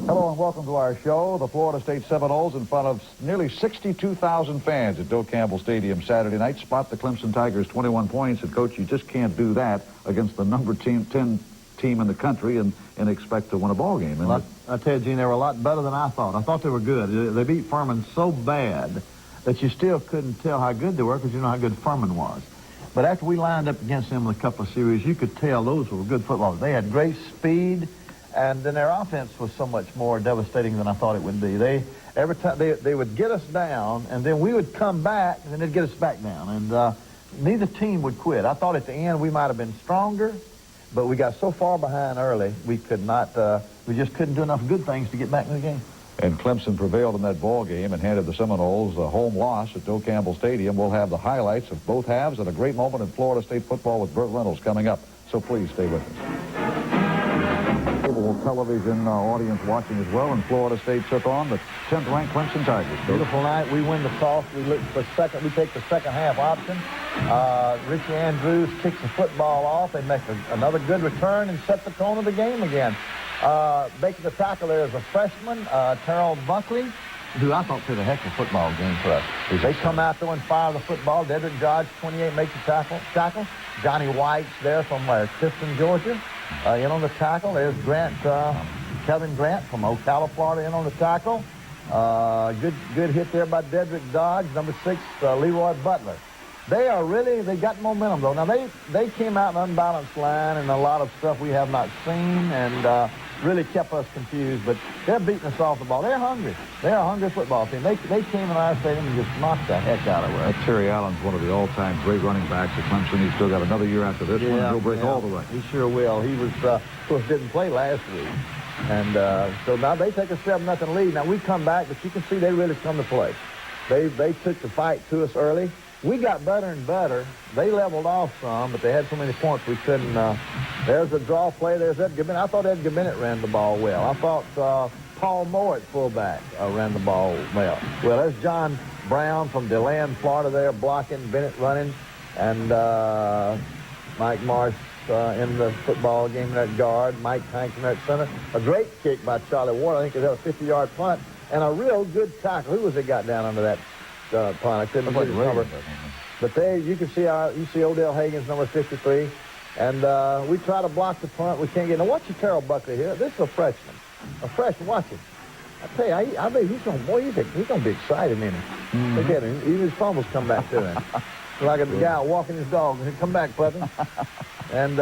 Hello and welcome to our show. The Florida State Seminoles in front of nearly 62,000 fans at Bill Campbell Stadium Saturday night spot the Clemson Tigers 21 points. And, Coach, you just can't do that against the number 10 team in the country and expect to win a ball game. Well, I tell you, Gene, they were a lot better than I thought. I thought they were good. They beat Furman so bad that you still couldn't tell how good they were because you know how good Furman was. But after we lined up against them in a couple of series, you could tell those were good footballers. They had great speed. And then their offense was so much more devastating than I thought it would be. Every time they would get us down, and then we would come back, and then they'd get us back down. And neither team would quit. I thought at the end we might have been stronger, but we got so far behind early, we could not. We just couldn't do enough good things to get back in the game. And Clemson prevailed in that ball game and handed the Seminoles a home loss at Bill Campbell Stadium. We'll have the highlights of both halves and a great moment in Florida State football with Burt Reynolds coming up. So please stay with us. Television audience watching as well, and Florida State took on the 10th-ranked Clemson Tigers. Beautiful night. We win the toss. We look for second. We take the second half option. Richie Andrews kicks the football off. They make another good return and set the tone of the game again. Making the tackle there is a freshman, Terrell Buckley, who I thought played a heck of a football game for us. They come out there and fire the football. Dedrick Dodge, 28, makes the tackle. Johnny White's there from Tifton, Georgia. In on the tackle. There's Kevin Grant from Ocala, Florida, in on the tackle. Good hit there by Dedrick Dodge. Number 6, Leroy Butler. They got momentum, though. Now, they came out an unbalanced line and a lot of stuff we have not seen and really kept us confused, but they're beating us off the ball. They're hungry. They're a hungry football team. They came in our stadium and just knocked the heck out of us. Terry Allen's one of the all-time great running backs at Clemson. He's still got another year after this one. He'll break all the records. He sure will. He was, of course, didn't play last week. And so now they take a 7-0 lead. Now we come back, but you can see they really come to play. They took the fight to us early. We got better and better. They leveled off some, but they had so many points we couldn't. There's a draw play. There's Edgar Bennett. I thought Edgar Bennett ran the ball well. I thought Paul Moore at fullback ran the ball well. Well, there's John Brown from DeLand, Florida there blocking, Bennett running, and Mike Marsh in the football game in that guard, Mike Hanks in that center. A great kick by Charlie Ward. I think it had a 50-yard punt, and a real good tackle. Who was it got down under that punt? I couldn't see his number. But you can see Odell Hagen's number 53. And we try to block the punt. We can't get. Now watch your Terrell Buckley here. This is a freshman. Watch him. I tell you, I believe he's going to be excited, isn't he? Look at him. Even his fumbles come back to him. Like a guy walking his dog. Come back, puppy. And,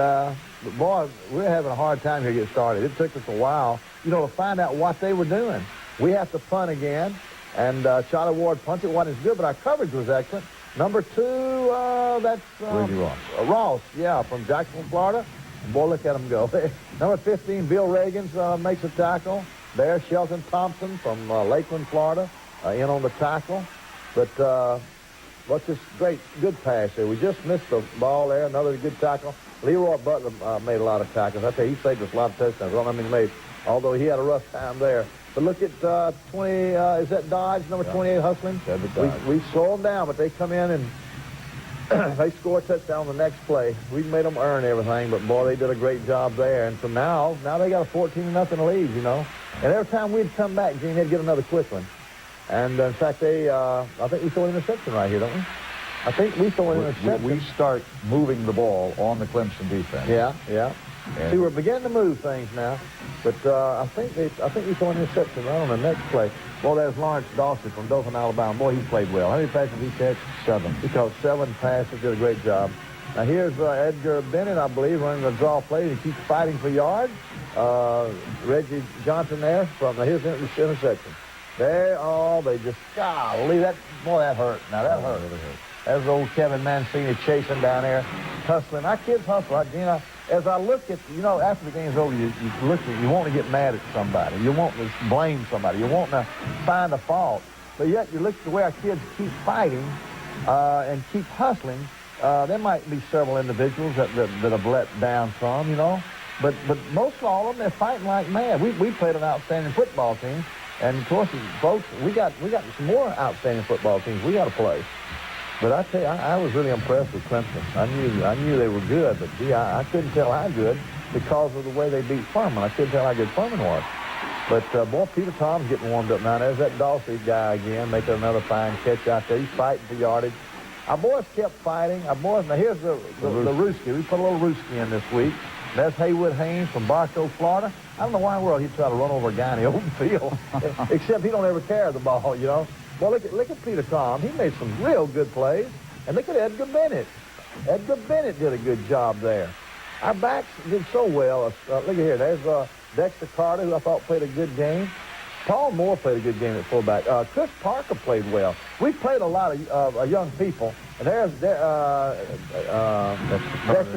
boy, we're having a hard time here to get started. It took us a while, to find out what they were doing. We have to punt again. And Charlie Ward punted. Wasn't as good, but our coverage was excellent. Number 2, that's Ross, from Jacksonville, Florida. Boy, look at him go. Number 15, Bill Reagans makes a tackle. There, Shelton Thompson from Lakeland, Florida, in on the tackle. But what's this good pass there? We just missed the ball there. Another good tackle. Leroy Butler made a lot of tackles. I tell you, he saved us a lot of touchdowns. I don't know how many he made, although he had a rough time there. But look at 20, is that Dodge, number 28, hustling? We slow them down, but they come in and they score a touchdown on the next play. We made them earn everything, but, boy, they did a great job there. And so now they got a 14-0 lead, And every time we'd come back, Gene, they'd get another quick one. And, in fact, I think we throw an interception right here, don't we? I think we throw an interception. We start moving the ball on the Clemson defense. Yeah. See, we're beginning to move things now, but I think we throw an interception right on the next play. Boy, there's Lawrence Dawson from Dothan, Alabama. Boy, he played well. How many passes he catch? 7. He caught 7 passes, did a great job. Now here's Edgar Bennett, I believe, running the draw play. He keeps fighting for yards. Reggie Johnson there from his interception. They just, golly, that hurt. Now that hurt. There's old Kevin Mancini chasing down there, hustling. Our kids hustle. As I look at, after the game's over, you want to get mad at somebody. You want to blame somebody. You want to find a fault. But yet you look at the way our kids keep fighting and keep hustling. There might be several individuals that have let down some, But most of all of them, they're fighting like mad. We played an outstanding football team. And, of course, folks, we got some more outstanding football teams we got to play. But I tell you, I was really impressed with Clemson. I knew they were good, but, gee, I couldn't tell how good because of the way they beat Furman. I couldn't tell how good Furman was. But, boy, Peter Tom's getting warmed up now. There's that Dawsey guy again, making another fine catch out there. He's fighting for yardage. Our boys kept fighting. Our boys, now here's the Rooski. We put a little Rooski in this week. That's Haywood Haynes from Barstow, Florida. I don't know why in the world he'd try to run over a guy in the open field, except he don't ever carry the ball, you know. Well, look at Peter Tom. He made some real good plays. And look at Edgar Bennett. Edgar Bennett did a good job there. Our backs did so well. Look at here. There's Dexter Carter, who I thought played a good game. Paul Moore played a good game at fullback. Chris Parker played well. We played a lot of young people. And there's Dexter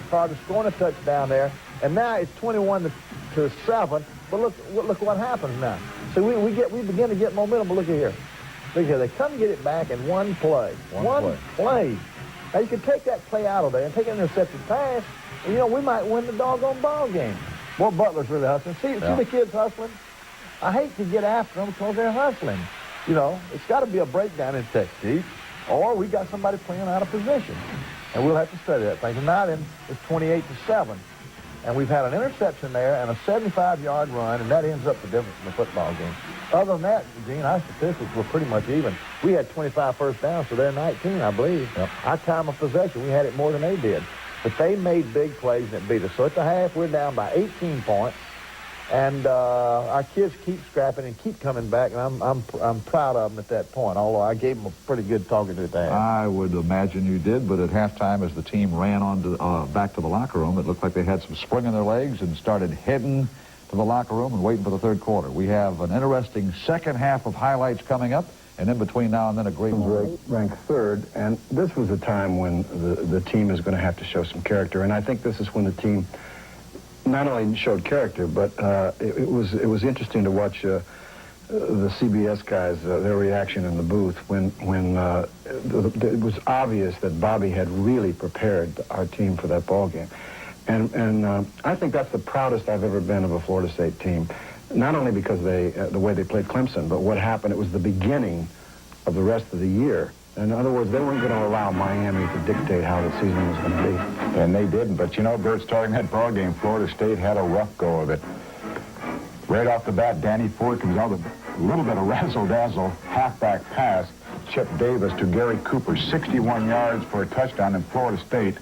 Carter scoring a touchdown there. And now it's 21-7. But look what happens now. So we begin to get momentum. But look at here. Look here. They come get it back in one play. One play. Now you can take that play out of there and take an intercepted pass. And, you know, we might win the doggone ball game. Boy, Butler's really hustling. See the kids hustling? I hate to get after them because they're hustling. You know, it's got to be a breakdown in technique, or we got somebody playing out of position. And we'll have to study that thing. And now then, it's 28-7. And we've had an interception there and a 75-yard run, and that ends up the difference in the football game. Other than that, Gene, our statistics were pretty much even. We had 25 first downs, so they're 19, I believe. Yep. Our time of possession, we had it more than they did. But they made big plays and it beat us. So at the half, we're down by 18 points. And our kids keep scrapping and keep coming back, and I'm proud of them at that point, although I gave them a pretty good talking to at the half. I would imagine you did, but at halftime, as the team ran on to, back to the locker room, it looked like they had some spring in their legs and started heading to the locker room and waiting for the third quarter. We have an interesting second half of highlights coming up, and in between now and then a great ranked third, and this was a time when the team is going to have to show some character, and I think this is when the team not only showed character, but it was interesting to watch the CBS guys, their reaction in the booth when it was obvious that Bobby had really prepared our team for that ball game. And I think that's the proudest I've ever been of a Florida State team, not only because the way they played Clemson, but what happened, it was the beginning of the rest of the year. In other words, they weren't going to allow Miami to dictate how the season was going to be. And they didn't. But, you know, Bert, starting that ball game, Florida State had a rough go of it. Right off the bat, Danny Ford comes out with a little bit of razzle-dazzle halfback pass. Chip Davis to Gary Cooper, 61 yards for a touchdown, and Florida State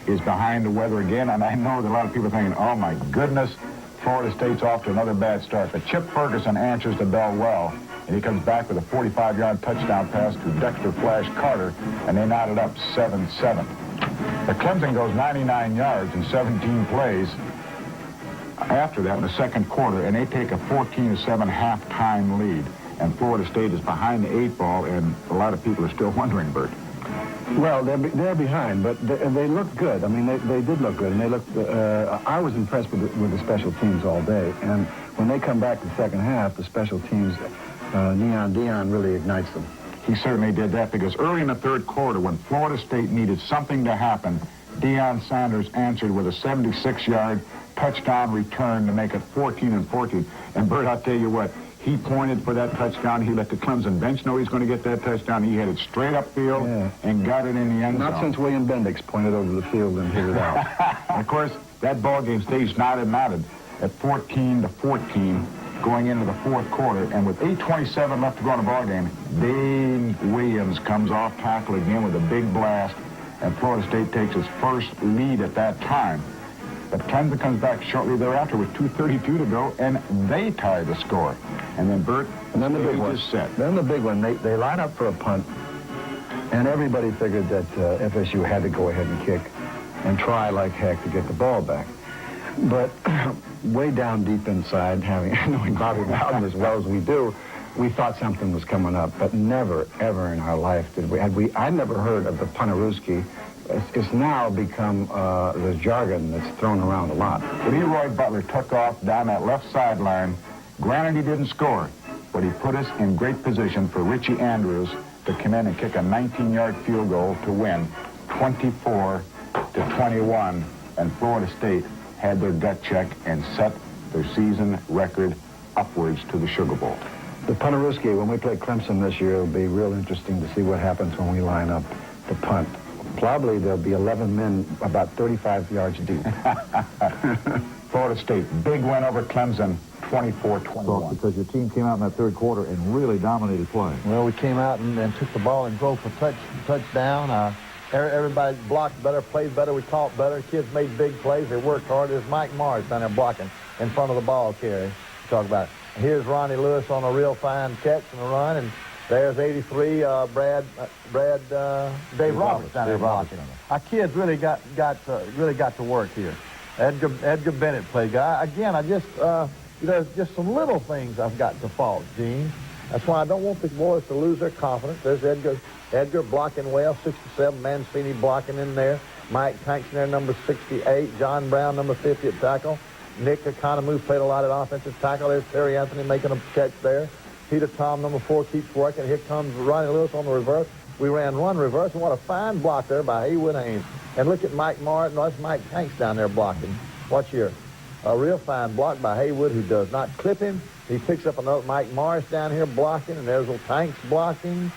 is behind the weather again. And I know that a lot of people are thinking, oh, my goodness, Florida State's off to another bad start. But Chip Ferguson answers the bell well. And he comes back with a 45-yard touchdown pass to Dexter Flash Carter, and they knotted up 7-7. But Clemson goes 99 yards in 17 plays after that in the second quarter, and they take a 14-7 halftime lead. And Florida State is behind the 8 ball, and a lot of people are still wondering, Bert. Well, they're behind, but they look good. I mean, they did look good, and they looked. I was impressed with the special teams all day, and when they come back to the second half, the special teams. Neon Dion really ignites them. He certainly did that because early in the third quarter, when Florida State needed something to happen, Deion Sanders answered with a 76-yard touchdown return to make it 14-14. And Bert, I'll tell you what, he pointed for that touchdown. He let the Clemson bench know he's going to get that touchdown. He headed straight upfield and got it in the end zone. Not since William Bendix pointed over the field and hit it out. Of course, that ball game stays knotted at 14-14. Going into the fourth quarter, and with 8:27 left to go in the ball game, Dane Williams comes off tackle again with a big blast, and Florida State takes its first lead at that time. But Clemson comes back shortly thereafter with 2:32 to go, and they tie the score. And then Bert, and then the big one. Then the big one. They line up for a punt, and everybody figured that FSU had to go ahead and kick and try like heck to get the ball back. But way down deep inside, knowing Bobby Bowden as well as we do, we thought something was coming up. But never, ever in our life did we. I never heard of the Punarooski. It's now become the jargon that's thrown around a lot. Leroy Butler took off down that left sideline. Granted, he didn't score, but he put us in great position for Richie Andrews to come in and kick a 19-yard field goal to win 24-21, and Florida State had their gut check and set their season record upwards to the Sugar Bowl. The Punarooski, when we play Clemson this year, it'll be real interesting to see what happens when we line up the punt. Probably there'll be 11 men about 35 yards deep. Florida State, big win over Clemson, 24-21. Because your team came out in that third quarter and really dominated play. Well, we came out and took the ball and drove for touchdown. Everybody blocked better, played better, we caught better. Kids made big plays. They worked hard. There's Mike Morris down there blocking in front of the ball carrier. Talk about it. Here's Ronnie Lewis on a real fine catch and a run, and there's 83 Dave Roberts down there blocking. Our kids really got to work here. Edgar Bennett played. Again, there's just some little things I've got to fault, Gene. That's why I don't want the boys to lose their confidence. There's Edgar blocking well, 67. Mancini blocking in there. Mike Tanks in there, number 68. John Brown, number 50 at tackle. Nick Economou played a lot at offensive tackle. There's Terry Anthony making a catch there. Peter Tom, number 4, keeps working. Here comes Ronnie Lewis on the reverse. We ran run reverse, and what a fine block there by Haywood Haynes. And look at Mike Martin. No, that's Mike Tanks down there blocking. Watch here. A real fine block by Haywood, who does not clip him. He picks up another Mike Morris down here blocking, and there's little Tanks blocking.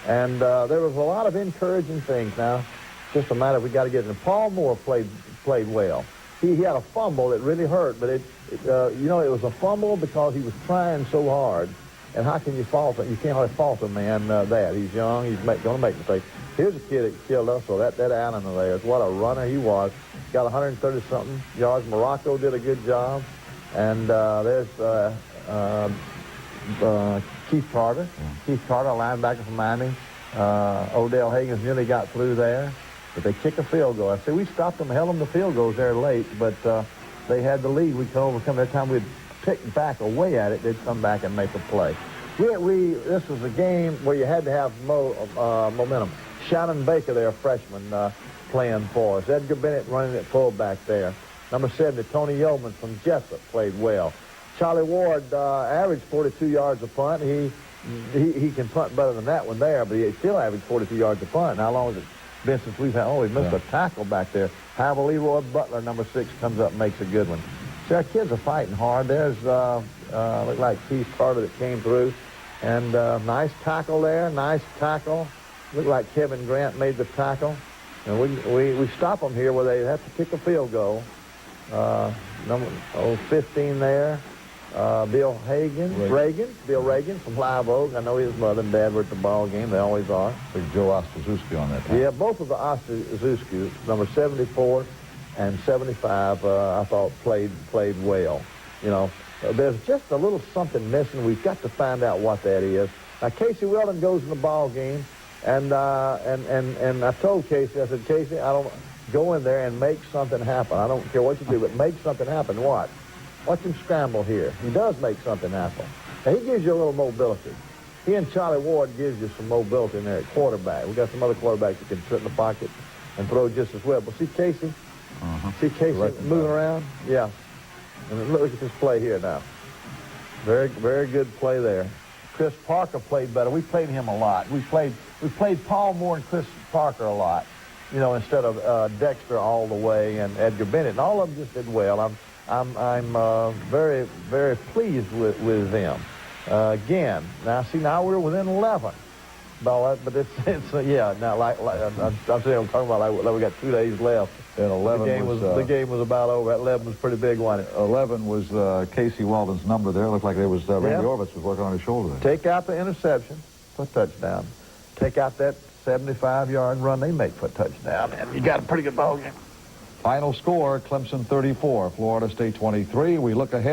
And there was a lot of encouraging things. Now, it's just a matter of we got to get it. And Paul Moore played well. He had a fumble that really hurt, but it was a fumble because he was trying so hard. And how can you fault him? You can't hardly fault a man that. He's young. He's going to make mistakes. Here's a kid that killed us, so that Allen there. What a runner he was. Got 130-something yards. Morocco did a good job. And there's Keith Carter. Keith Carter, a linebacker from Miami. Odell Higgins nearly got through there. But they kick a field goal. I say we stopped them, held them to field goals there late, but they had the lead. We could overcome. Every time we'd pick back away at it, they'd come back and make a play. This was a game where you had to have momentum. Shannon Baker there, a freshman, playing for us. Edgar Bennett running at fullback there. Number 70, Tony Yeoman from Jessup played well. Charlie Ward averaged 42 yards a punt. He can punt better than that one there, but he still averaged 42 yards a punt. And how long has it been since we've had, we missed a tackle back there. However, Leroy Butler, number 6, comes up and makes a good one. See, our kids are fighting hard. There's, looked like Keith Carter that came through. And nice tackle there, nice tackle. Looked like Kevin Grant made the tackle. And we stop them here where they have to kick a field goal. Number 15 there. Bill Reagan from Live Oak. I know his mother and dad were at the ball game. They always are. Big Joe Ostazuski on that time. Yeah, both of the Ostazuski, number 74 and 75, I thought played well. You know, there's just a little something missing. We've got to find out what that is. Now, Casey Weldon goes in the ball game, and I told Casey, I said, Casey, I don't go in there and make something happen. I don't care what you do, but make something happen. Watch him scramble here. He does make something happen. And he gives you a little mobility. He and Charlie Ward gives you some mobility in there at quarterback. We got some other quarterbacks that can sit in the pocket and throw just as well. But see Casey? See Casey moving around? Yeah. And look at this play here now. Very, very good play there. Chris Parker played better. We played him a lot. We played Paul Moore and Chris Parker a lot, you know, instead of Dexter all the way and Edgar Bennett. And all of them just did well. I'm very, very pleased with them. Again, now we're within 11. But it's yeah. Now like I'm saying, I'm talking about like we got 2 days left. And 11 the game was about over. That 11 was pretty big, wasn't it? 11 was Casey Weldon's number there. It looked like there was Randy Orvitz was working on his shoulder there. Take out the interception for touchdown. Take out that 75-yard run they make for touchdown, and you got a pretty good ball game. Final score, Clemson 34, Florida State 23. We look ahead.